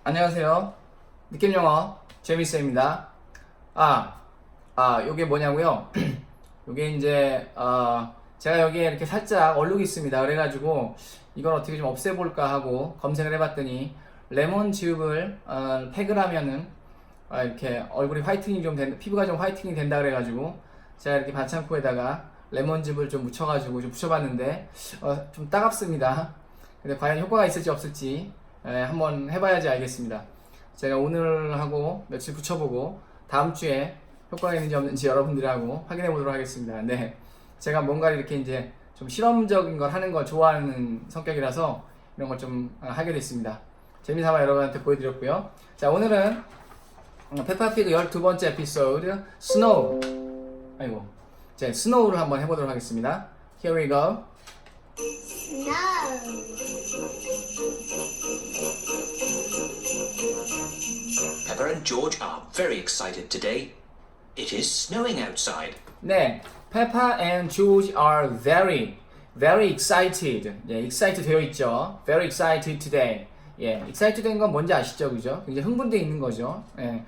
안녕하세요. 느낌영어 재밌어입니다. 요게 뭐냐고요? 요게 이제 제가 여기에 이렇게 살짝 얼룩이 있습니다. 그래가지고 이걸 어떻게 좀 없애볼까 하고 검색을 해봤더니 레몬즙을 팩을 하면은 이렇게 얼굴이 화이트닝이 좀 된다, 피부가 좀 화이트닝이 된다 그래가지고 제가 이렇게 반창고에다가 레몬즙을 좀 묻혀가지고 좀 붙여봤는데 좀 따갑습니다. 근데 과연 효과가 있을지 없을지 한번 해봐야지 알겠습니다. 제가 오늘 하고 며칠 붙여보고 다음 주에 효과가 있는지 없는지 여러분들하고 확인해 보도록 하겠습니다. 네, 제가 뭔가 이렇게 이제 좀 실험적인 걸 하는 걸 좋아하는 성격이라서 이런 걸 좀 하게 됐습니다. 재미삼아 여러분한테 보여드렸고요. 자, 오늘은 페파피그 12번째 에피소드 스노우 스노우를 한번 해보도록 하겠습니다. Here we go. Peppa and George are very excited today. It is snowing outside. 네, Peppa and George are very excited. 예, excited 되어 있죠. Very excited today. 예, excited 된 건 뭔지 아시죠, 그죠? 굉장히 흥분되어 있는 거죠. 예.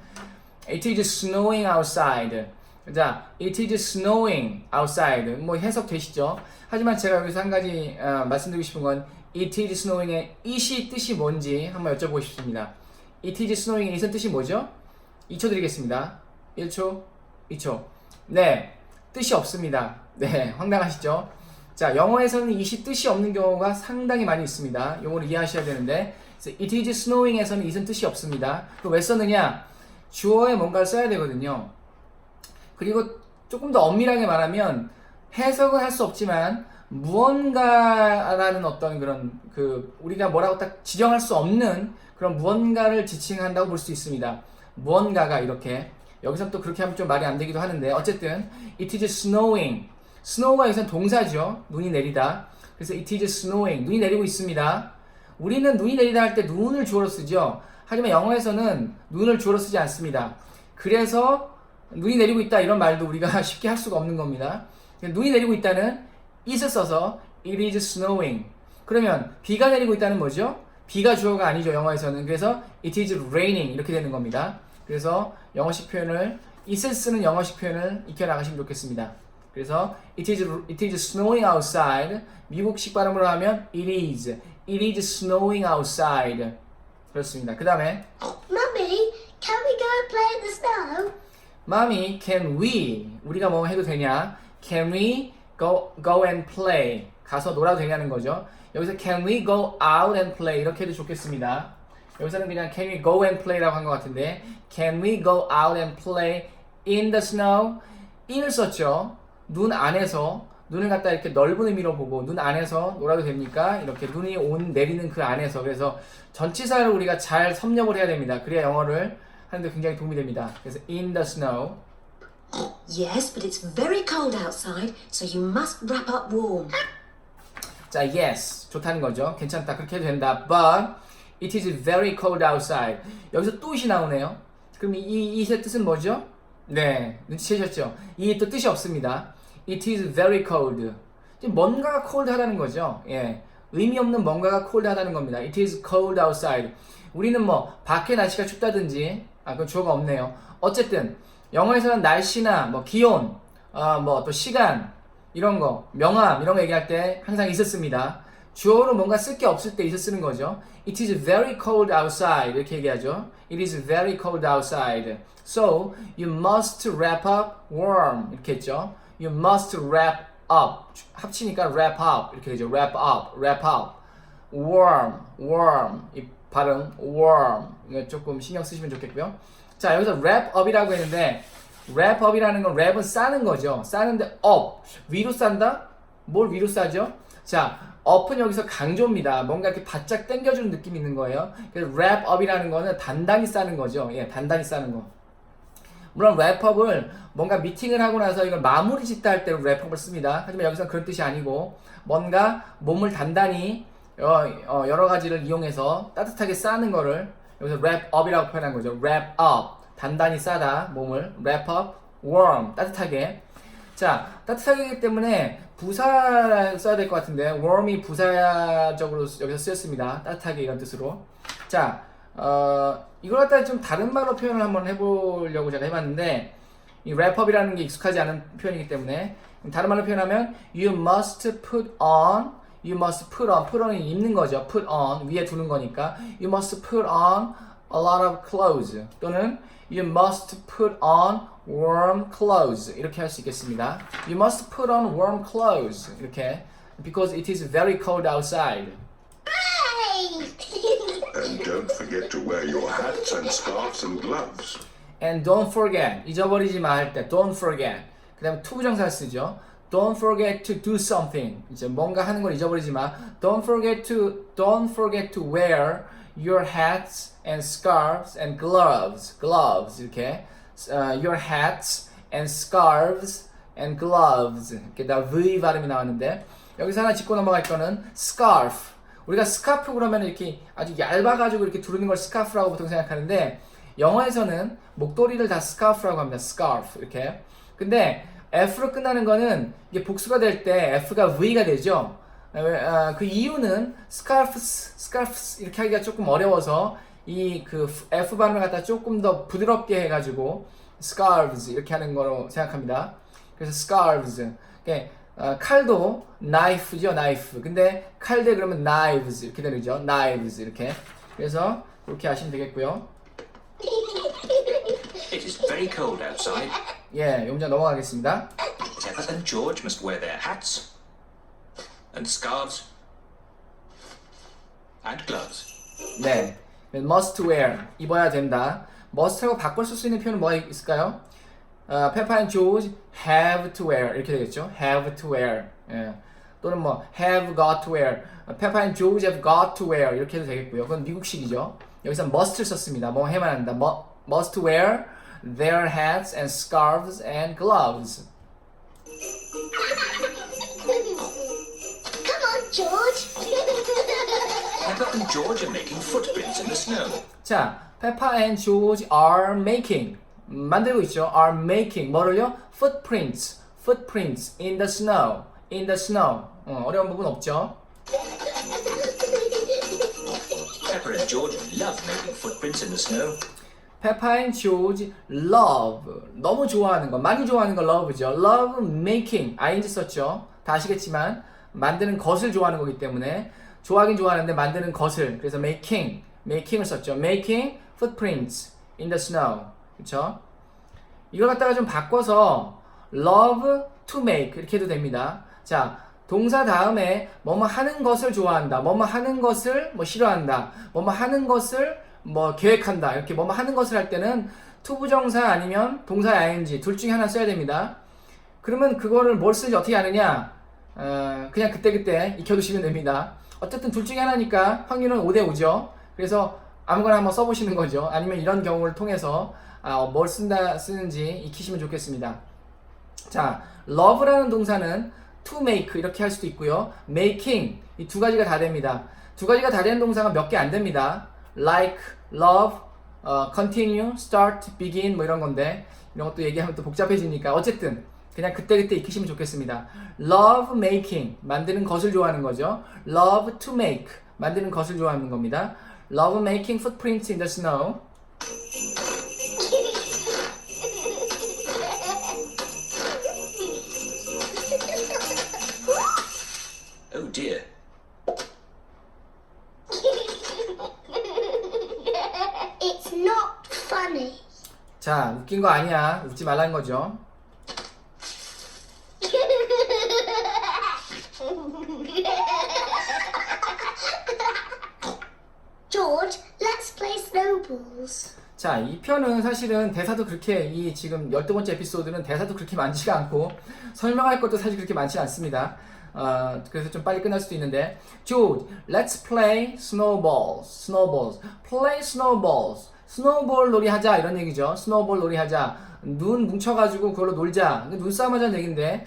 It is snowing outside. 자, it is snowing outside. 뭐 해석되시죠? 하지만 제가 여기서 한 가지 말씀드리고 싶은 건 it is snowing의 it이 뜻이 뭔지 한번 여쭤보고 싶습니다. It is snowing의 it은 뜻이 뭐죠? 2초 드리겠습니다. 1초, 2초. 네, 뜻이 없습니다. 네, 황당하시죠? 자, 영어에서는 it이 뜻이 없는 경우가 상당히 많이 있습니다. 용어를 이해하셔야 되는데 it is snowing에서는 it은 뜻이 없습니다. 그럼 왜 썼느냐? 주어에 뭔가를 써야 되거든요. 그리고 조금 더 엄밀하게 말하면 해석은 할 수 없지만 무언가라는 어떤 그런 우리가 뭐라고 딱 지정할 수 없는 그런 무언가를 지칭한다고 볼 수 있습니다. 무언가가 이렇게 여기서 또 그렇게 하면 좀 말이 안 되기도 하는데 어쨌든 it is snowing. snow가 여기서는 동사죠. 눈이 내리다. 그래서 it is snowing. 눈이 내리고 있습니다. 우리는 눈이 내리다 할 때 눈을 주어로 쓰죠. 하지만 영어에서는 눈을 주어로 쓰지 않습니다. 그래서 눈이 내리고 있다 이런 말도 우리가 쉽게 할 수가 없는 겁니다. 눈이 내리고 있다는 it을 써서 it is snowing. 그러면 비가 내리고 있다는 뭐죠? 비가 주어가 아니죠, 영어에서는. 그래서 it is raining 이렇게 되는 겁니다. 그래서 영어식 표현을 it을 쓰는 영어식 표현을 익혀 나가시면 좋겠습니다. 그래서 it is snowing outside. 미국식 발음으로 하면 it is snowing outside. 그렇습니다. 그 다음에 Mummy, can we go and play in the snow? Mommy, can we? 우리가 뭐 해도 되냐? Can we go and play? 가서 놀아도 되냐는 거죠. 여기서 can we go out and play? 이렇게 해도 좋겠습니다. 여기서는 그냥 can we go and play라고 한 것 같은데 can we go out and play in the snow? in을 썼죠. 눈 안에서 눈을 갖다 이렇게 넓은 의미로 보고 눈 안에서 놀아도 됩니까? 이렇게 눈이 내리는 그 안에서. 그래서 전치사를 우리가 잘 섭렵을 해야 됩니다. 그래야 영어를 하는데 굉장히 도움이 됩니다. 그래서 in the snow. Yes, but it's very cold outside, so you must wrap up warm. 자, yes. 좋다는 거죠. 괜찮다. 그렇게 해도 된다. But it is very cold outside. 여기서 또 it이 나오네요. 그럼 이 it의 뜻은 뭐죠? 네, 눈치채셨죠? 이 또 뜻이 없습니다. It is very cold. 지금 뭔가가 cold하다는 거죠. 예, 의미 없는 뭔가가 cold하다는 겁니다. It is cold outside. 우리는 뭐 밖에 날씨가 춥다든지 그건 주어가 없네요. 어쨌든 영어에서는 날씨나 뭐 기온, 뭐 또 시간 이런 거, 명암 이런 거 얘기할 때 항상 있었습니다. 주어로 뭔가 쓸 게 없을 때 있어 쓰는 거죠. It is very cold outside 이렇게 얘기하죠. It is very cold outside. So you must wrap up warm 이렇게 했죠. You must wrap up 합치니까 wrap up 이렇게 되죠. wrap up warm 이 발음 warm 이거 조금 신경 쓰시면 좋겠고요. 자, 여기서 wrap up이라고 했는데 wrap up이라는 건 wrap은 싸는 거죠. 싸는데 up 위로 싼다? 뭘 위로 싸죠? 자, up은 여기서 강조입니다. 뭔가 이렇게 바짝 당겨주는 느낌이 있는 거예요. 그래서 wrap up이라는 거는 단단히 싸는 거죠. 예, 단단히 싸는 거. 물론 wrap up을 뭔가 미팅을 하고 나서 이걸 마무리 짓다 할 때 wrap up을 씁니다. 하지만 여기서는 그런 뜻이 아니고 뭔가 몸을 단단히 여러 가지를 이용해서 따뜻하게 싸는 거를 여기서 wrap up이라고 표현한 거죠. wrap up 단단히 싸다 몸을 wrap up warm 따뜻하게. 자, 따뜻하기 때문에 부사 써야 될 것 같은데 warm이 부사적으로 여기서 쓰였습니다. 따뜻하게 이런 뜻으로. 자, 이걸 갖다 좀 다른 말로 표현을 한번 해보려고 제가 해봤는데 이 랩업이라는 게 익숙하지 않은 표현이기 때문에 다른 말로 표현하면 you must put on put on은 입는 거죠. put on 위에 두는 거니까 you must put on a lot of clothes 또는 you must put on warm clothes 이렇게 할 수 있겠습니다. you must put on warm clothes 이렇게 because it is very cold outside. And don't forget to wear your hats and scarves and gloves. And don't forget 잊어버리지 마 할 때 don't forget 그 다음에 to 부정사 쓰죠. Don't forget to do something 이제 뭔가 하는 걸 잊어버리지 마. Don't forget to wear your hats and scarves and gloves 이렇게 your hats and scarves and gloves 이렇게 다 V 발음이 나왔는데 여기서 하나 짚고 넘어갈 거는 scarf 우리가 스카프 그러면 이렇게 아주 얇아가지고 이렇게 두르는 걸 스카프라고 보통 생각하는데 영어에서는 목도리를 다 스카프라고 합니다. scarf 이렇게. 근데 F로 끝나는 거는 이게 복수가 될 때 F가 V가 되죠. 그 이유는 scarves 이렇게 하기가 조금 어려워서 이 그 F 발음을 갖다 조금 더 부드럽게 해가지고 scarves 이렇게 하는 거로 생각합니다. 그래서 scarves. 칼도 knife죠, knife. 근데 칼대 그러면 knives 이렇게 되죠. knives 이렇게. 그래서 그렇게 하시면 되겠고요. It is very cold outside. 예, 용자 넘어가겠습니다. Pepper and George must wear their hats and scarves and gloves. 네, must wear 입어야 된다. must하고 바꿔 쓸 수 있는 표현은 뭐가 있을까요? Peppa and George have to wear 이렇게 되겠죠. have to wear. 예. 또는 뭐 have got to wear. Peppa and George have got to wear 이렇게 해도 되겠고요. 그건 미국식이죠. 여기서 must를 썼습니다. 뭐 해만 한다. must wear their hats and scarves and gloves. Come on, George. Pepper and George are making footprints in the snow. 자, Peppa and George are making 만들고 있죠. are making 뭐를요? footprints in the snow. 어려운 부분 없죠. Pepper and George love making footprints in the snow. Peppa and George love 너무 좋아하는 거 많이 좋아하는 거 love죠. love making ing 썼죠. 다 아시겠지만 만드는 것을 좋아하는 거기 때문에 좋아하긴 좋아하는데 만드는 것을 그래서 making을 썼죠. making footprints in the snow 그렇죠? 이걸 갖다가 좀 바꿔서 love to make 이렇게 해도 됩니다. 자, 동사 다음에 뭐뭐 하는 것을 좋아한다. 뭐뭐 하는 것을 뭐 싫어한다. 뭐뭐 하는 것을 뭐 계획한다. 이렇게 뭐뭐 하는 것을 할 때는 to 부정사 아니면 동사 ing 둘 중에 하나 써야 됩니다. 그러면 그거를 뭘 쓰지 어떻게 하느냐? 그냥 그때그때 익혀두시면 됩니다. 어쨌든 둘 중에 하나니까 확률은 5대5죠. 그래서 아무거나 한번 써보시는 거죠. 아니면 이런 경우를 통해서 뭘 쓰는지 익히시면 좋겠습니다. 자, love라는 동사는 to make 이렇게 할 수도 있고요. making 이 두 가지가 다 됩니다. 두 가지가 다 되는 동사가 몇 개 안 됩니다. like, love, continue, start, begin 뭐 이런 건데 이런 것도 얘기하면 또 복잡해지니까 어쨌든 그냥 그때그때 익히시면 좋겠습니다. love making 만드는 것을 좋아하는 거죠. love to make 만드는 것을 좋아하는 겁니다. love making footprints in the snow. Oh dear. It's not funny. 자, 웃긴 거 아니야. 웃지 말라는 거죠. George, let's play snowballs. 자, 이 편은 사실은 대사도 그렇게 이 지금 12번째 에피소드는 대사도 그렇게 많지가 않고 설명할 것도 사실 그렇게 많지 않습니다. 그래서 좀 빨리 끝날 수도 있는데 George, let's play snowballs. Play snowballs. 스노우볼 놀이 하자 이런 얘기죠. 스노우볼 놀이 하자. 눈 뭉쳐가지고 그걸로 놀자. 눈싸움 하자는 얘기인데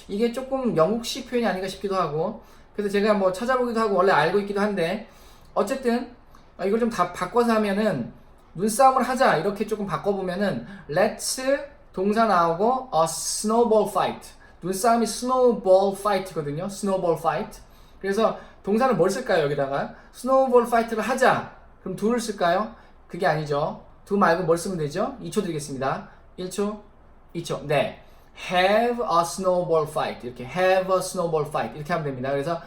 이게 조금 영국식 표현이 아닌가 싶기도 하고 그래서 제가 뭐 찾아보기도 하고 원래 알고 있기도 한데 어쨌든 이걸 좀 다 바꿔서 하면은 눈싸움을 하자 이렇게 조금 바꿔보면은 let's 동사 나오고 a snowball fight 눈싸움이 snowball fight거든요. snowball fight 그래서 동사는 뭘 쓸까요? 여기다가 snowball fight를 하자 그럼 do를 쓸까요? 그게 아니죠. do 말고 뭘 쓰면 되죠? 2초 드리겠습니다. 1초, 2초. 네. have a snowball fight. 이렇게 have a snowball fight. 이렇게 하면 됩니다. 그래서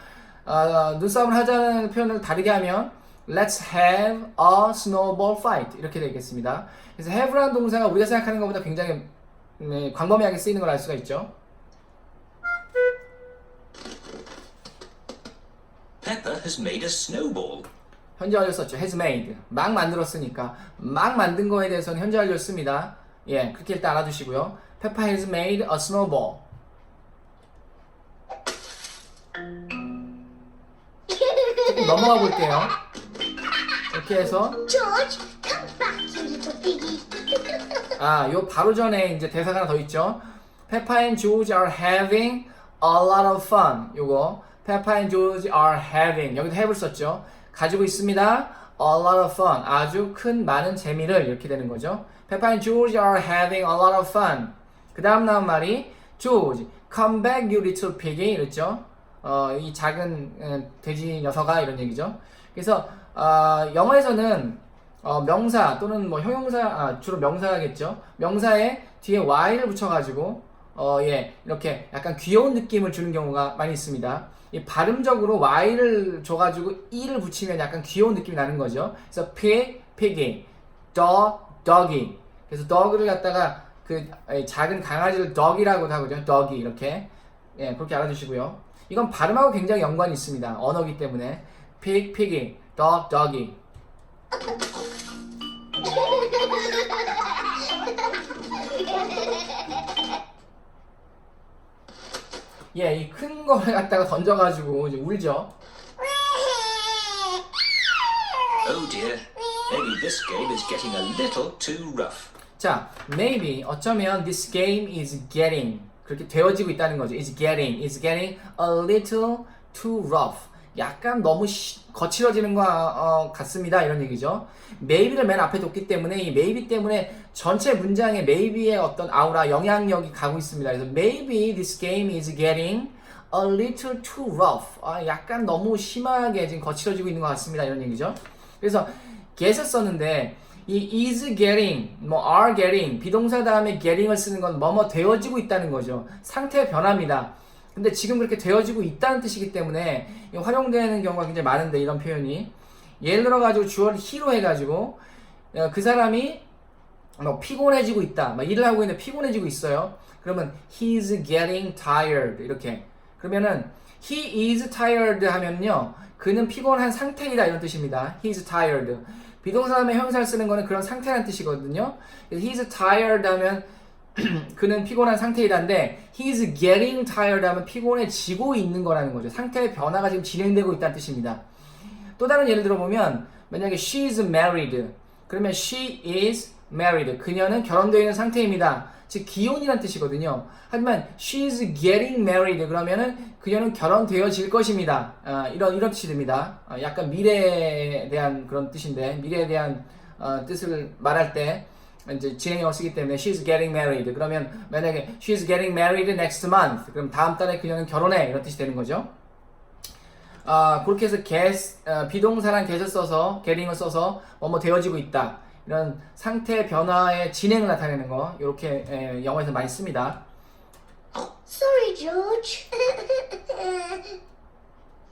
눈싸움을 하자는 표현을 다르게 하면 let's have a snowball fight. 이렇게 되겠습니다. 그래서 have라는 동사가 우리가 생각하는 것보다 굉장히 광범위하게 쓰이는 걸 알 수가 있죠. Peppa has made a snowball. 현재 완료 썼죠. has made. 막 만들었으니까 막 만든 거에 대해서는 현재 완료를 씁니다. 예, 그렇게 일단 알아두시고요. Peppa has made a snowball. 조금 넘어가 볼게요. 이렇게 해서 George, come back, you little piggy. 요 바로 전에 이제 대사가 하나 더 있죠. Peppa and George are having a lot of fun. 요거 Peppa and George are having 여기도 have를 썼죠. 가지고 있습니다. A lot of fun. 아주 큰 많은 재미를 이렇게 되는 거죠. Peppa and George are having a lot of fun. 그 다음 나온 말이 George, come back you little piggy 이랬죠. 이 작은 돼지 녀석아 이런 얘기죠. 그래서 영어에서는 명사 또는 뭐 형용사 주로 명사겠죠. 명사에 뒤에 y를 붙여가지고 예 이렇게 약간 귀여운 느낌을 주는 경우가 많이 있습니다. 이 발음적으로 y를 줘가지고 e를 붙이면 약간 귀여운 느낌이 나는 거죠. 그래서 pig, piggy, dog, doggy. 그래서 dog를 갖다가 그 작은 강아지를 dog이라고도 하거든요. doggy 이렇게 예 그렇게 알아두시고요. 이건 발음하고 굉장히 연관이 있습니다. 언어기 때문에 pig, piggy, dog, doggy. 예, 이 큰 거를 갖다가 던져가지고 이제 울죠. Oh dear, maybe this game is getting a little too rough. 자, maybe 어쩌면 this game is getting 그렇게 되어지고 있다는 거죠. is getting a little too rough. 약간 너무 거칠어지는 것 같습니다. 이런 얘기죠. maybe를 맨 앞에 뒀기 때문에 이 maybe 때문에 전체 문장에 maybe의 어떤 아우라, 영향력이 가고 있습니다. 그래서 maybe this game is getting a little too rough. 약간 너무 심하게 지금 거칠어지고 있는 것 같습니다. 이런 얘기죠. 그래서 get을 썼는데 이 is getting, 뭐 are getting, 비동사 다음에 getting을 쓰는 건 뭐뭐 되어지고 있다는 거죠. 상태 변화입니다. 근데 지금 그렇게 되어지고 있다는 뜻이기 때문에 활용되는 경우가 굉장히 많은데 이런 표현이 예를 들어가지고 주어를 he로 해가지고 그 사람이 뭐 피곤해지고 있다, 막 일을 하고 있는데 피곤해지고 있어요. 그러면 he's getting tired 이렇게 그러면은 he is tired 하면요 그는 피곤한 상태이다 이런 뜻입니다. he's tired. 비동사 다음에 형용사를 쓰는 거는 그런 상태라는 뜻이거든요. 그래서 he's tired 하면 그는 피곤한 상태이다인데 he's getting tired 하면 피곤해지고 있는 거라는 거죠. 상태의 변화가 지금 진행되고 있다는 뜻입니다. 또 다른 예를 들어보면 만약에 she's married 그러면 she is married 그녀는 결혼되어 있는 상태입니다. 즉 기혼이라는 뜻이거든요. 하지만 she's getting married 그러면은 그녀는 결혼되어질 것입니다. 이런 뜻이 됩니다. 약간 미래에 대한 그런 뜻인데 미래에 대한 뜻을 말할 때 이제 진행형을 쓰기 때문에 she's getting married 그러면 만약에 she's getting married next month 그럼 다음 달에 그녀는 결혼해 이런 뜻이 되는 거죠. 그렇게 해서 비동사랑 get을 써서 getting을 써서 뭐뭐 되어지고 있다 이런 상태 변화의 진행을 나타내는 거 이렇게 영어에서 많이 씁니다. Sorry, George.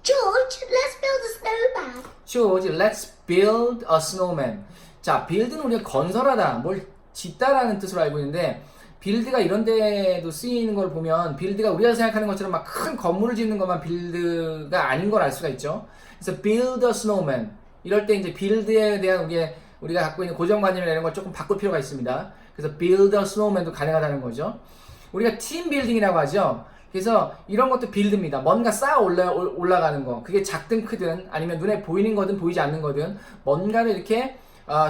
George, let's build a snowman. George, let's build a snowman. 자, build는 우리가 건설하다, 뭘 짓다라는 뜻으로 알고 있는데 build가 이런 데도 쓰이는 걸 보면 build가 우리가 생각하는 것처럼 막 큰 건물을 짓는 것만 build가 아닌 걸 알 수가 있죠. 그래서 build a snowman. 이럴 때 이제 build에 대한 우리가 갖고 있는 고정관념이나 이런 걸 조금 바꿀 필요가 있습니다. 그래서 build a snowman도 가능하다는 거죠. 우리가 팀 빌딩이라고 하죠. 그래서 이런 것도 빌드입니다. 뭔가 쌓아 올라가는 거. 그게 작든 크든 아니면 눈에 보이는 거든 보이지 않는 거든 뭔가를 이렇게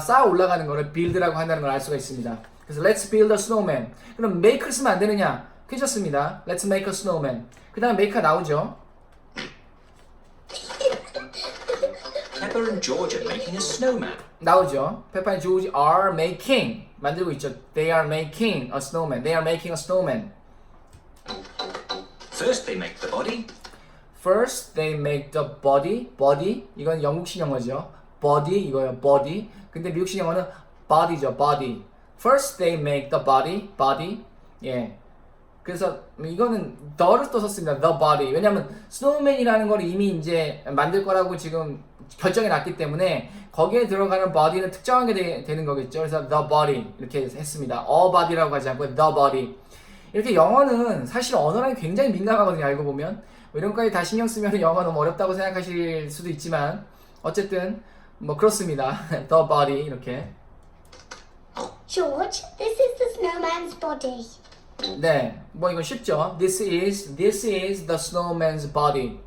쌓아 올라가는 거를 build라고 한다는 걸 알 수가 있습니다. 그래서 let's build a snowman. 그럼 make를 쓰면 안 되느냐? 괜찮습니다. Let's make a snowman. 그 다음 make가 나오죠. Peppa and George are making a snowman. 나오죠. Peppa and George are making. 만들고 있죠. They are making a snowman. They are making a snowman. First they make the body. First, they make the body. body. 이건 영국식 영어죠. body 이거요. body. 근데 미국식 영어는 body죠. body. First they make the body. 예. 그래서 이거는 the를 또 썼습니다. the body. 왜냐면 스노우맨이라는 걸 이미 이제 만들 거라고 지금 결정해 놨기 때문에 거기에 들어가는 body는 특정하게 되는 거겠죠. 그래서 the body 이렇게 했습니다. a body라고 하지 않고 the body. 이렇게 영어는 사실 언어랑이 굉장히 민감하거든요. 알고 보면 이런 거에 다 신경 쓰면 영어 너무 어렵다고 생각하실 수도 있지만 어쨌든 뭐 그렇습니다. the body 이렇게. George, this is the snowman's body. 네, 뭐 이건 쉽죠. This is the snowman's body.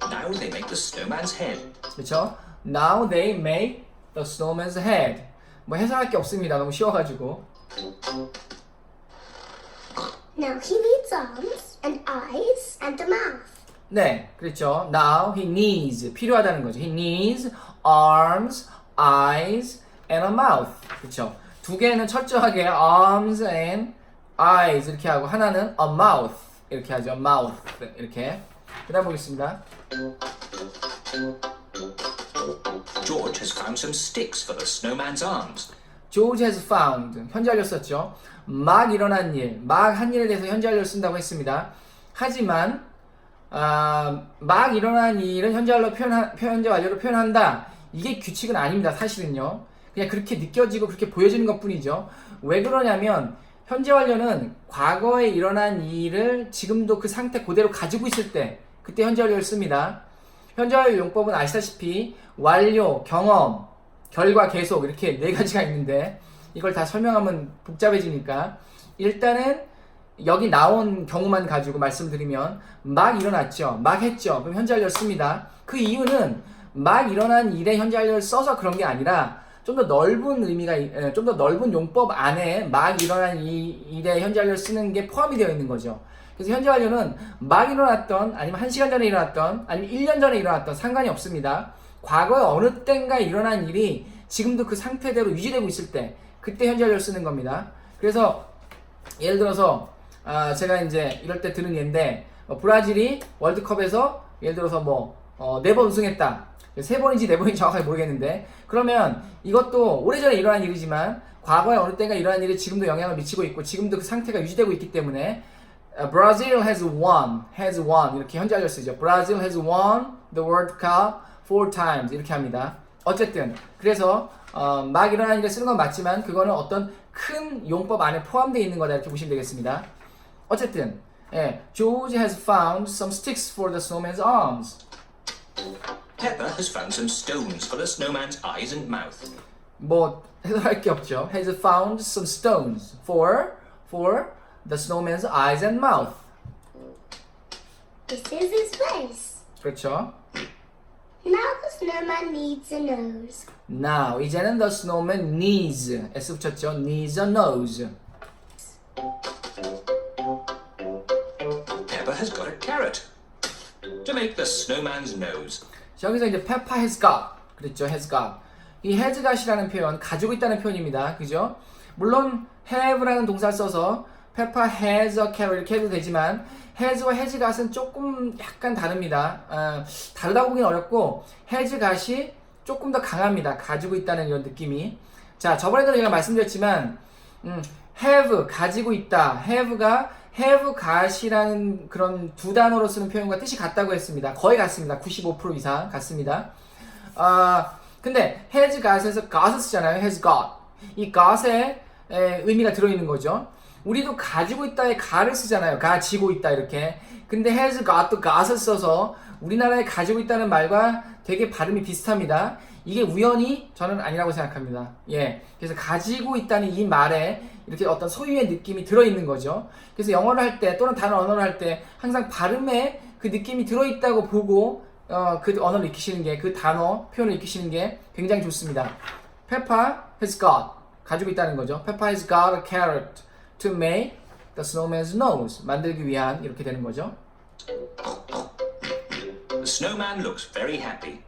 Now they make the snowman's head. 그렇죠? Now they make the snowman's head. 뭐 해석할 게 없습니다. 너무 쉬워가지고. Now he needs arms and eyes and a mouth. 네, 그렇죠. Now he needs 필요하다는 거죠. He needs arms, eyes, and a mouth. 그렇죠. 두 개는 철저하게 arms and eyes 이렇게 하고 하나는 a mouth 이렇게 하죠. mouth 이렇게. 그다음 보겠습니다. George has found some sticks for the snowman's arms. George has found 현재완료 썼죠. 막 일어난 일, 막 한 일에 대해서 현재완료를 쓴다고 했습니다. 하지만 막 일어난 일은 현재완료로 표현한다. 이게 규칙은 아닙니다. 사실은요. 그냥 그렇게 느껴지고 그렇게 보여지는 것뿐이죠. 왜 그러냐면 현재 완료는 과거에 일어난 일을 지금도 그 상태 그대로 가지고 있을 때 그때 현재 완료를 씁니다. 현재 완료 용법은 아시다시피 완료, 경험, 결과, 계속 이렇게 네 가지가 있는데 이걸 다 설명하면 복잡해지니까 일단은 여기 나온 경우만 가지고 말씀드리면 막 일어났죠. 막 했죠. 그럼 현재 완료를 씁니다. 그 이유는 막 일어난 일에 현재 완료를 써서 그런 게 아니라 좀 더 넓은 의미가, 좀 더 넓은 용법 안에 막 일어난 이 일에 현재 완료를 쓰는 게 포함이 되어 있는 거죠. 그래서 현재 완료는 막 일어났던, 아니면 1시간 전에 일어났던, 아니면 1년 전에 일어났던 상관이 없습니다. 과거에 어느 때인가에 일어난 일이 지금도 그 상태대로 유지되고 있을 때, 그때 현재 완료를 쓰는 겁니다. 그래서 예를 들어서 제가 이제 이럴 때 드는 예인데 브라질이 월드컵에서 예를 들어서 네 번 우승했다. 3번인지 4번인지 정확하게 모르겠는데 그러면 이것도 오래전에 일어난 일이지만 과거에 어느 때가 일어난 일이 지금도 영향을 미치고 있고 지금도 그 상태가 유지되고 있기 때문에 Brazil has won 이렇게 현재 완료 쓰죠. Brazil has won the World Cup 4 times 이렇게 합니다. 어쨌든 그래서 막 일어난 일에 쓰는 건 맞지만 그거는 어떤 큰 용법 안에 포함되어 있는 거다 이렇게 보시면 되겠습니다. 어쨌든 George has found some sticks for the snowman's arms. Pepper has found some stones for the snowman's eyes and mouth. 뭐 해설할 게 없죠. Has found some stones for the snowman's eyes and mouth. This is his face. 그렇죠. Now the snowman needs a nose. Now 이제는 the snowman needs S 붙였죠. needs a nose. Pepper has got a carrot to make the snowman's nose. 여기서 이제 Peppa has got 그랬죠. has got 이 has got이라는 표현 가지고 있다는 표현입니다. 그죠? 물론 have라는 동사를 써서 Peppa has a carrot 이렇게 해도 되지만 has와 has got은 조금 약간 다릅니다. 다르다고 보기는 어렵고 has got이 조금 더 강합니다. 가지고 있다는 이런 느낌이. 자, 저번에도 제가 말씀드렸지만 have 가지고 있다. have가 have got이라는 그런 두 단어로 쓰는 표현과 뜻이 같다고 했습니다. 거의 같습니다. 95% 이상 같습니다. 근데 has got에서 got을 쓰잖아요. has got. 이 got에 의미가 들어있는 거죠. 우리도 가지고 있다에 got을 쓰잖아요. 가지고 있다 이렇게. 근데 has got도 got을 써서 우리나라에 가지고 있다는 말과 되게 발음이 비슷합니다. 이게 우연히 저는 아니라고 생각합니다. 그래서 가지고 있다는 이 말에 이렇게 어떤 소유의 느낌이 들어있는 거죠. 그래서 영어를 할 때 또는 다른 언어를 할 때 항상 발음에 그 느낌이 들어있다고 보고 그 언어를 익히시는 게, 그 단어 표현을 익히시는 게 굉장히 좋습니다. Peppa has got 가지고 있다는 거죠. Peppa has got a carrot to make the snowman's nose 만들기 위한 이렇게 되는 거죠. The snowman looks very happy,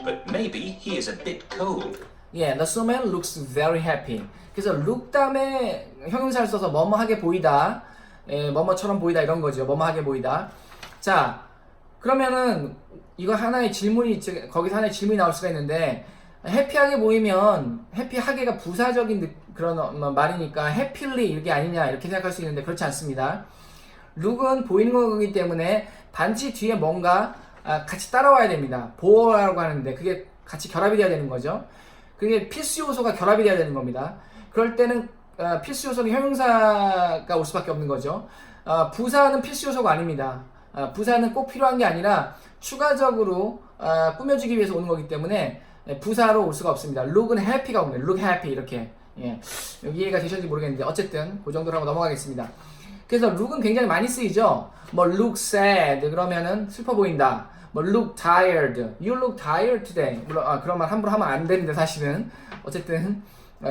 but maybe he is a bit cold. The snowman looks very happy. 그래서 look 다음에 형용사를 써서 뭐뭐하게 보이다, 뭐뭐처럼 보이다 이런 거죠. 뭐뭐하게 보이다. 자, 그러면은 이거 하나의 질문이 거기서 하나의 질문이 나올 수가 있는데 해피하게 보이면 해피하게가 부사적인 그런 말이니까 해필리 이게 아니냐 이렇게 생각할 수 있는데 그렇지 않습니다. 룩은 보이는 거기 때문에 반드시 뒤에 뭔가 같이 따라와야 됩니다. 보어라고 하는데 그게 같이 결합이 돼야 되는 거죠. 그게 필수 요소가 결합이 돼야 되는 겁니다. 그럴 때는 필수 요소는 형용사가 올 수밖에 없는 거죠. 부사는 필수 요소가 아닙니다. 부사는 꼭 필요한 게 아니라 추가적으로 꾸며주기 위해서 오는 거기 때문에 부사로 올 수가 없습니다. look은 happy가 옵니다. look happy 이렇게. 예. 여기 이해가 되셨는지 모르겠는데 어쨌든 그 정도로 하고 넘어가겠습니다. 그래서 look은 굉장히 많이 쓰이죠. 뭐 look sad 그러면은 슬퍼 보인다. 뭐 look tired, you look tired today. 물론 그런 말 함부로 하면 안 되는데 사실은 어쨌든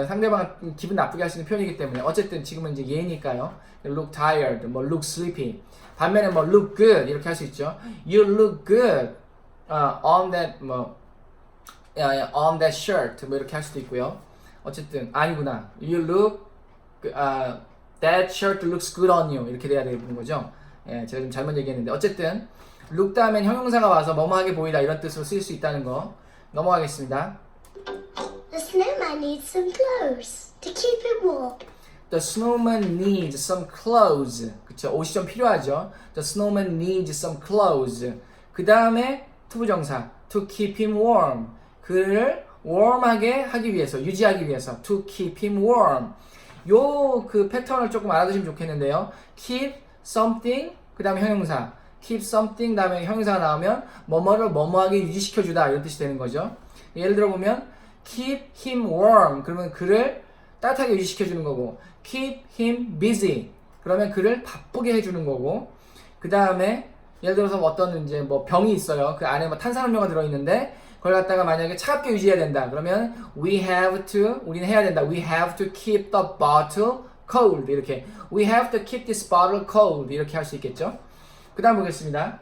상대방 기분 나쁘게 할 수 있는 표현이기 때문에 어쨌든 지금은 이제 예니까요. look tired, 뭐 look sleepy. 반면에 뭐 look good 이렇게 할 수 있죠. You look good on that 뭐 on that shirt 뭐 이렇게 할 수도 있고요. 어쨌든 아니구나. You look that shirt looks good on you 이렇게 돼야 되는 거죠. 예, 제가 좀 잘못 얘기했는데 어쨌든 look 다음엔 형용사가 와서 뭐뭐하게 보이다 이런 뜻으로 쓰일 수 있다는 거 넘어가겠습니다. The snowman needs some clothes to keep it warm. The snowman needs some clothes. 그쵸? 옷이 좀 필요하죠. The snowman needs some clothes. 그 다음에 투부정사 to keep him warm. 그를 warm하게 하기 위해서, 유지하기 위해서 to keep him warm. 요 그 패턴을 조금 알아두시면 좋겠는데요. keep something 그 다음에 형용사 keep something 다음에 형용사가 나오면 뭐뭐를 뭐뭐하게 유지시켜주다 이런 뜻이 되는 거죠. 예를 들어 보면 keep him warm 그러면 그를 따뜻하게 유지시켜주는 거고 keep him busy 그러면 그를 바쁘게 해주는 거고 그 다음에 예를 들어서 어떤 이제 뭐 병이 있어요. 그 안에 뭐 탄산음료가 들어있는데 그걸 갖다가 만약에 차갑게 유지해야 된다. 그러면 우리는 해야 된다. We have to keep the bottle cold. 이렇게. We have to keep this bottle cold. 이렇게 할 수 있겠죠. 그 다음 보겠습니다.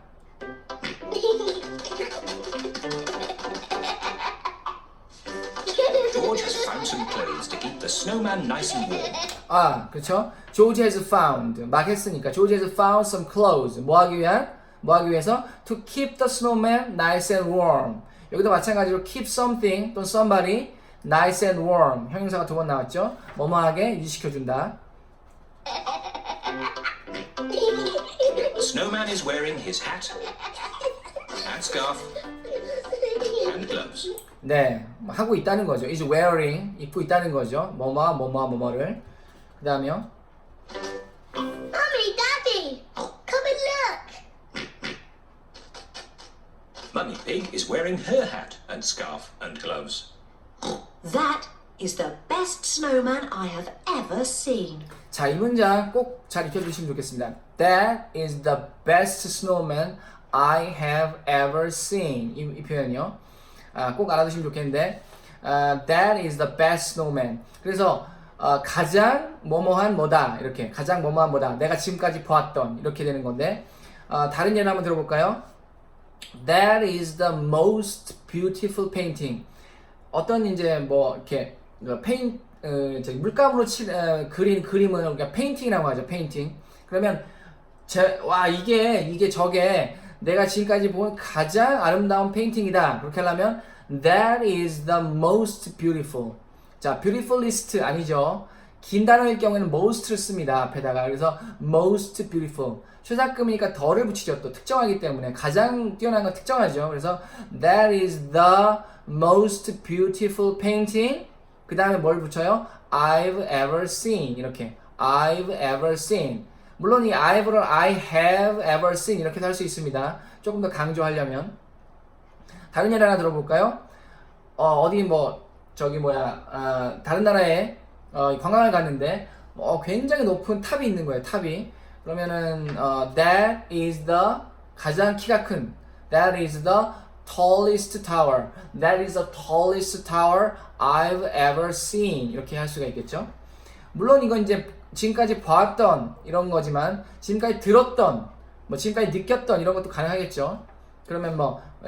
George has found some clothes to keep the snowman nice and warm. 그렇죠. George has found. 막 했으니까. George has found some clothes. 뭐 하기 위해서? To keep the snowman nice and warm. 여기도 마찬가지로 keep something 또는 somebody nice and warm. 형용사가 두 번 나왔죠. 뭐뭐하게 유지시켜준다. The snowman is wearing his hat and scarf and gloves. 네, 하고 있다는 거죠. is wearing, 입고 있다는 거죠. 뭐뭐를. 그 다음에요. Mummy, Daddy, come and look. Mummy Pig is wearing her hat and scarf and gloves. That is the best snowman I have ever seen. 자, 이 문장 꼭 잘 익혀주시면 좋겠습니다. That is the best snowman I have ever seen. 이 표현이요. 꼭 알아두시면 좋겠는데 That is the best snowman. 그래서 가장 뭐뭐한 뭐다 이렇게 가장 뭐뭐한 뭐다 내가 지금까지 보았던 이렇게 되는 건데 다른 예를 한번 들어볼까요? That is the most beautiful painting. 어떤 이제 뭐 이렇게 물감으로 그린 그림은 그러니까 페인팅이라고 하죠. 페인팅. 그러면 이게 저게 내가 지금까지 본 가장 아름다운 페인팅이다. 그렇게 하려면 That is the most beautiful. 자, beautifulist 아니죠. 긴 단어일 경우에는 most를 씁니다. 앞에다가. 그래서 most beautiful. 최상급이니까 더를 붙이죠. 또 특정하기 때문에 가장 뛰어난 건 특정하죠. 그래서 That is the most beautiful painting. 그 다음에 뭘 붙여요? I've ever seen. 이렇게 I've ever seen. 물론 이 I've를 I have ever seen 이렇게도 할 수 있습니다. 조금 더 강조하려면. 다른 예를 하나 들어볼까요? 어디 다른 나라에 관광을 갔는데 굉장히 높은 탑이 있는 거예요. 탑이. 그러면은 that is the 가장 키가 큰 that is the tallest tower. That is the tallest tower I've ever seen. 이렇게 할 수가 있겠죠. 물론 이건 이제 지금까지 봤던 이런 거지만 지금까지 들었던 지금까지 느꼈던 이런 것도 가능하겠죠. 그러면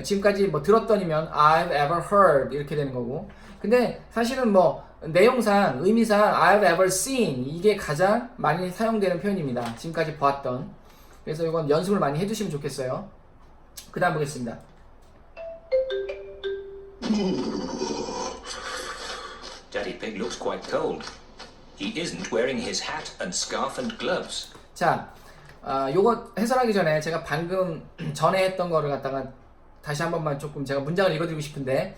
지금까지 들었던이면 I've ever heard 이렇게 되는 거고. 근데 사실은 내용상 의미상 I've ever seen 이게 가장 많이 사용되는 표현입니다. 지금까지 보았던. 그래서 이건 연습을 많이 해두시면 좋겠어요. 그 다음 보겠습니다. Daddy Pig looks quite cold. He isn't wearing his hat and scarf and gloves. 자, 요거 해설하기 전에 제가 방금 전에 했던 거를 갖다가 다시 한 번만 조금 제가 문장을 읽어드리고 싶은데,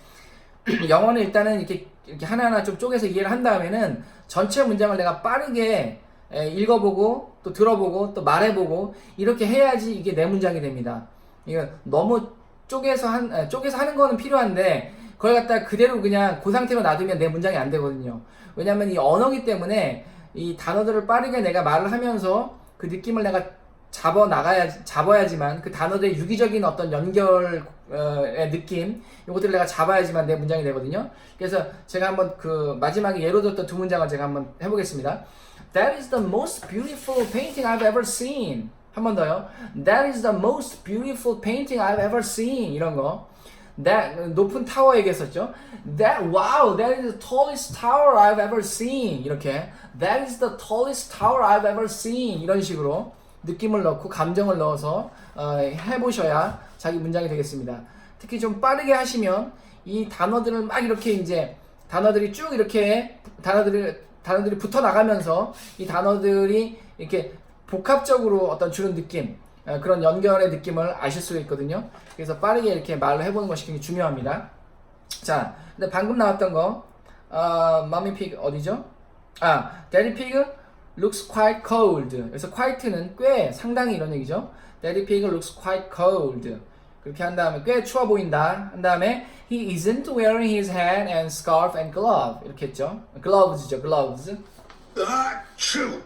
영어는 일단은 이렇게 하나하나 좀 쪼개서 이해를 한 다음에는 전체 문장을 내가 빠르게 읽어보고 또 들어보고 또 말해보고 이렇게 해야지 이게 내 문장이 됩니다. 이거 너무 쪼개서 하는 거는 필요한데 그걸 갖다 그대로 그냥 그 상태로 놔두면 내 문장이 안 되거든요. 왜냐면 이 언어기 때문에 이 단어들을 빠르게 내가 말을 하면서 그 느낌을 내가 잡아야지만 그 단어들의 유기적인 어떤 연결의 느낌, 이것들을 내가 잡아야지만 내 문장이 되거든요. 그래서 제가 한번 그 마지막에 예로 들었던 두 문장을 제가 한번 해보겠습니다. That is the most beautiful painting I've ever seen. 한 번 더요. That is the most beautiful painting I've ever seen. 이런 거. That, 높은 타워 얘기했었죠. Wow, that is the tallest tower I've ever seen. 이렇게. That is the tallest tower I've ever seen. 이런 식으로 느낌을 넣고 감정을 넣어서 해보셔야 자기 문장이 되겠습니다. 특히 좀 빠르게 하시면 이 단어들을 막 이렇게 이제 단어들이 쭉 이렇게 단어들이 붙어 나가면서 이 단어들이 이렇게 복합적으로 어떤 주는 느낌, 그런 연결의 느낌을 아실 수가 있거든요. 그래서 빠르게 이렇게 말로 해보는 것이 굉장히 중요합니다. 자, 근데 방금 나왔던 거, Mommy Pig 어디죠? Daddy Pig looks quite cold. 그래서 quite는 꽤, 상당히 이런 얘기죠. Daddy Pig looks quite cold. 그렇게 한 다음에 꽤 추워 보인다. 한 다음에 he isn't wearing his hat and scarf and glove. 이렇게 했죠. Gloves죠, gloves. Achoo!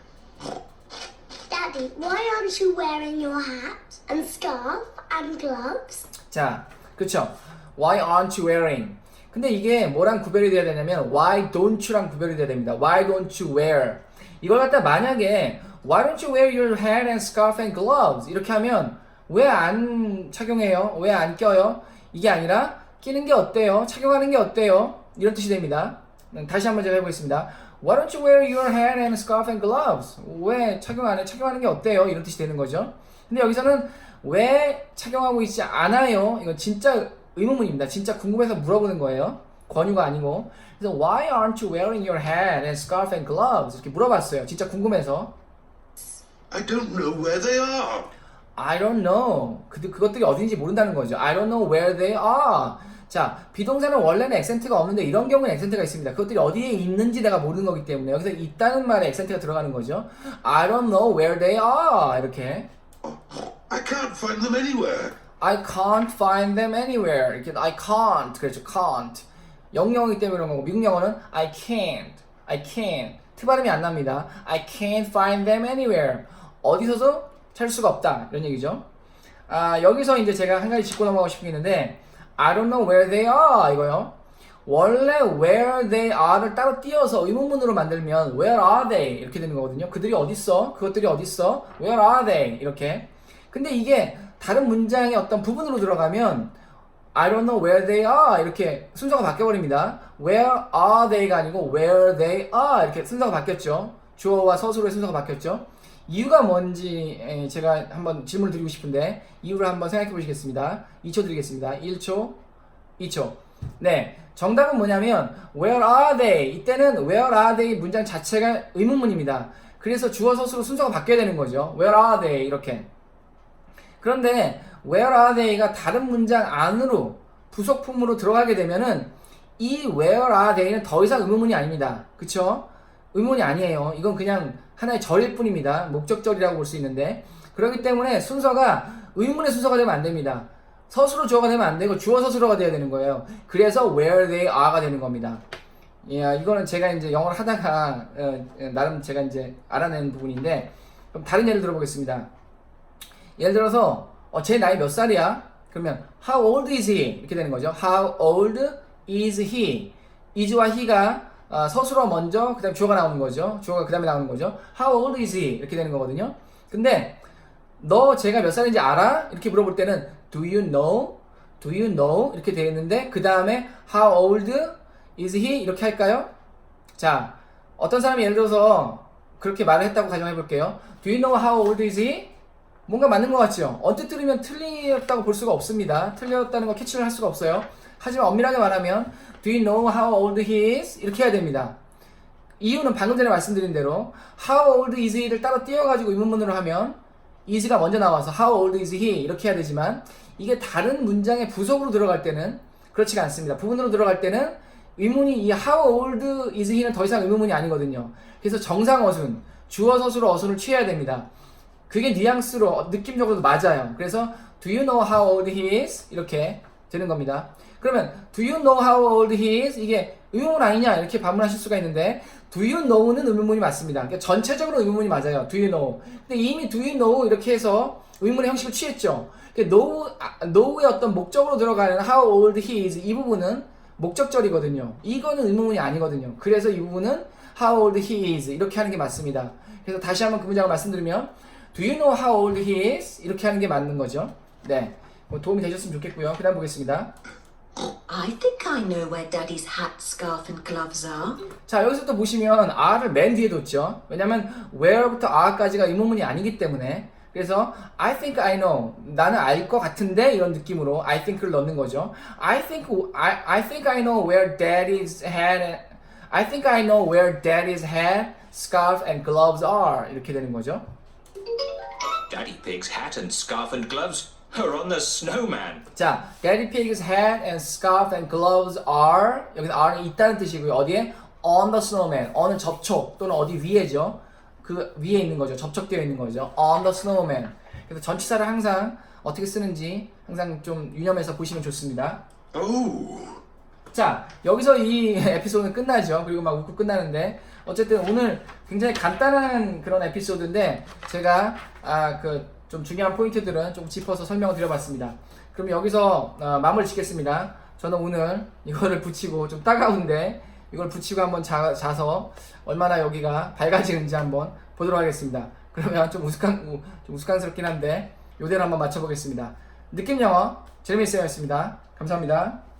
Daddy, why aren't you wearing your hat and scarf and gloves? 자, 그쵸. Why aren't you wearing? 근데 이게 뭐랑 구별이 돼야 되냐면 why don't you랑 구별이 돼야 됩니다. Why don't you wear? 이걸 갖다 만약에 Why don't you wear your hat and scarf and gloves? 이렇게 하면 왜 안 착용해요? 왜 안 껴요? 이게 아니라 끼는 게 어때요? 착용하는 게 어때요? 이런 뜻이 됩니다. 다시 한번 제가 해보겠습니다. Why don't you wear your hat and scarf and gloves? 왜 착용 안 해? 착용하는 게 어때요? 이런 뜻이 되는 거죠. 근데 여기서는 왜 착용하고 있지 않아요? 이건 진짜 의문문입니다. 진짜 궁금해서 물어보는 거예요. 권유가 아니고. 그래서 Why aren't you wearing your hat and scarf and gloves? 이렇게 물어봤어요. 진짜 궁금해서. I don't know where they are. I don't know. 그것들이 어딘지 모른다는 거죠. I don't know where they are. 자, 비동사는 원래는 액센트가 없는데 이런 경우는 액센트가 있습니다. 그것들이 어디에 있는지 내가 모르는 거기 때문에 여기서 있다는 말에 액센트가 들어가는 거죠. I don't know where they are. 이렇게. I can't find them anywhere. I can't find them anywhere. 이렇게 I can't. 그렇죠. can't. 영영이기 때문에 그런 거고 미국 영어는 I can't. I can't. 트 발음이 안 납니다. I can't find them anywhere. 어디서도 찾을 수가 없다. 이런 얘기죠. 여기서 이제 제가 한 가지 짚고 넘어가고 싶은 게 있는데 I don't know where they are 이거요. 원래 where they are를 따로 띄어서 의문문으로 만들면 where are they 이렇게 되는 거거든요. 그들이 어딨어? 그것들이 어딨어? Where are they? 이렇게. 근데 이게 다른 문장의 어떤 부분으로 들어가면 I don't know where they are 이렇게 순서가 바뀌어버립니다. Where are they가 아니고 where they are 이렇게 순서가 바뀌었죠. 주어와 서술의 순서가 바뀌었죠. 이유가 뭔지 제가 한번 질문을 드리고 싶은데 이유를 한번 생각해 보시겠습니다. 2초 드리겠습니다. 1초, 2초. 네, 정답은 뭐냐면 Where are they? 이때는 Where are they 문장 자체가 의문문입니다. 그래서 주어 서술로 순서가 바뀌어야 되는 거죠. Where are they? 이렇게. 그런데 Where are they가 다른 문장 안으로 부속품으로 들어가게 되면은 이 Where are they는 더 이상 의문문이 아닙니다. 그쵸? 의문이 아니에요. 이건 그냥 하나의 절일 뿐입니다. 목적절이라고 볼 수 있는데 그렇기 때문에 순서가 의문의 순서가 되면 안 됩니다. 서술어 주어가 되면 안 되고 주어 서술어가 돼야 되는 거예요. 그래서 where they are가 되는 겁니다. 이거는 제가 이제 영어를 하다가 나름 제가 이제 알아낸 부분인데 그럼 다른 예를 들어보겠습니다. 예를 들어서 제 나이 몇 살이야? 그러면 how old is he? 이렇게 되는 거죠. How old is he? is와 he가 서술어 먼저 그 다음에 주어가 나오는 거죠. 주어가 그 다음에 나오는 거죠. How old is he? 이렇게 되는 거거든요. 근데 너 제가 몇 살인지 알아? 이렇게 물어볼 때는 Do you know? Do you know? 이렇게 되어 있는데 그 다음에 How old is he? 이렇게 할까요? 자, 어떤 사람이 예를 들어서 그렇게 말을 했다고 가정해 볼게요. Do you know how old is he? 뭔가 맞는 것 같죠? 언뜻 들으면 틀렸다고 볼 수가 없습니다. 틀렸다는 거 캐치를 할 수가 없어요. 하지만 엄밀하게 말하면 Do you know how old he is? 이렇게 해야 됩니다. 이유는 방금 전에 말씀드린 대로 How old is he를 따로 띄워가지고 의문문으로 하면 is가 먼저 나와서 How old is he? 이렇게 해야 되지만 이게 다른 문장의 부속으로 들어갈 때는 그렇지가 않습니다. 부분으로 들어갈 때는 의문이 이 How old is he는 더 이상 의문문이 아니거든요. 그래서 정상어순, 주어 서술어 어순을 취해야 됩니다. 그게 뉘앙스로 느낌적으로도 맞아요. 그래서 Do you know how old he is? 이렇게 되는 겁니다. 그러면 Do you know how old he is? 이게 의문문 아니냐 이렇게 반문하실 수가 있는데 Do you know는 의문문이 맞습니다. 그러니까 전체적으로 의문문이 맞아요. Do you know? 근데 이미 Do you know 이렇게 해서 의문의 형식을 취했죠. know의 어떤 목적으로 들어가는 how old he is 이 부분은 목적절이거든요. 이거는 의문문이 아니거든요. 그래서 이 부분은 how old he is 이렇게 하는 게 맞습니다. 그래서 다시 한번 그 문장을 말씀드리면 Do you know how old he is? 이렇게 하는 게 맞는 거죠. 네, 뭐 도움이 되셨으면 좋겠고요. 그 다음 보겠습니다. I think I know where Daddy's hat, scarf and gloves are. 자, 여기서 또 보시면 are를 맨 뒤에 뒀죠. 왜냐면 where부터 are까지가 의문문이 아니기 때문에. 그래서 I think I know, 나는 알 것 같은데 이런 느낌으로 I think를 넣는 거죠. I think I know where Daddy's hat. I think I know where Daddy's hat, scarf and gloves are. 이렇게 되는 거죠. Daddy Pig's hat and scarf and gloves are on the snowman. 자, Daddy Pig's hat and scarf and gloves are, 여기서 are는 있다는 뜻이고요. 어디에? On the snowman. on은 접촉 또는 어디 위에죠. 그 위에 있는 거죠. 접촉되어 있는 거죠. On the snowman. 그래서 전치사를 항상 어떻게 쓰는지 항상 좀 유념해서 보시면 좋습니다. Oh. 자, 여기서 이 에피소드는 끝나죠. 그리고 막 웃고 끝나는데 어쨌든 오늘 굉장히 간단한 그런 에피소드인데 제가 좀 중요한 포인트들은 좀 짚어서 설명을 드려봤습니다. 그럼 여기서 마무리 짓겠습니다. 저는 오늘 이거를 붙이고 좀 따가운데 이걸 붙이고 한번 자서 얼마나 여기가 밝아지는지 한번 보도록 하겠습니다. 그러면 좀 우스꽝스럽긴 한데 요대로 한번 맞춰보겠습니다. 느낌 영어 제레미 쌤이었습니다. 감사합니다.